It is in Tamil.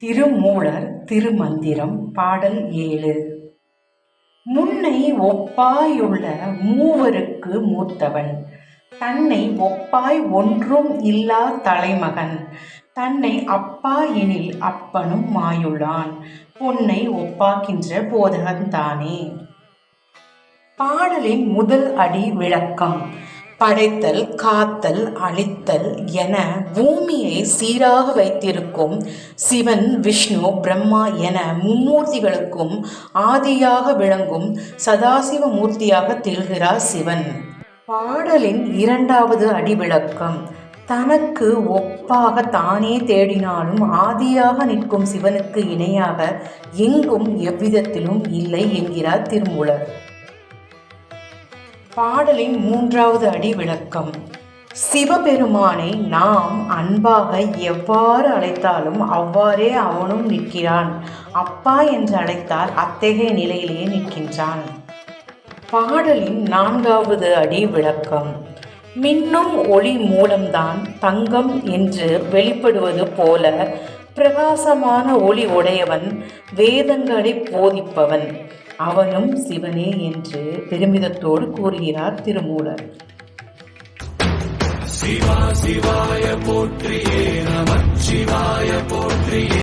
திருமூலர் திருமந்திரம் பாடல் 7. முன்னை ஒப்பாயுள்ள மூவருக்கு மூத்தவன், தன்னை ஒப்பாய் ஒன்றும் இல்லா தலைமகன், தன்னை அப்பா எனில் அப்பனும் மாயுள்ளான், பொன்னை ஒப்பாக்கின்ற போதகன்தானே. பாடலின் முதல் அடி விளக்கம். படைத்தல், காத்தல், அழித்தல் என பூமியை சீராக வைத்திருக்கும் சிவன், விஷ்ணு, பிரம்மா என மும்மூர்த்திகளுக்கும் ஆதியாக விளங்கும் சதாசிவ மூர்த்தியாக திகழ்கிறார் சிவன். பாடலின் இரண்டாவது அடி விளக்கம். தனக்கு ஒப்பாக தானே தேடினாலும் ஆதியாக நிற்கும் சிவனுக்கு இணையாக எங்கும் எவ்விதத்திலும் இல்லை என்கிறார் திருமூலர். பாடலின் மூன்றாவது அடி விளக்கம். சிவபெருமானை நாம் அன்பாக எவ்வாறு அழைத்தாலும் அவ்வாறே அவனும் நிற்கிறான். அப்பா என்று அழைத்தால் அத்தகைய நிலையிலேயே நிற்கின்றான். பாடலின் நான்காவது அடி விளக்கம். மின்னும் ஒளி மூலம்தான் தங்கம் என்று வெளிப்படுவது போல பிரகாசமான ஒளி உடையவன், வேதங்களை போதிப்பவன், அவனும் சிவனே என்று பெருமிதத்தோடு கூறுகிறார் திருமூலர். சிவா சிவாய போற்றியே நமச்சிவாய போற்றியே.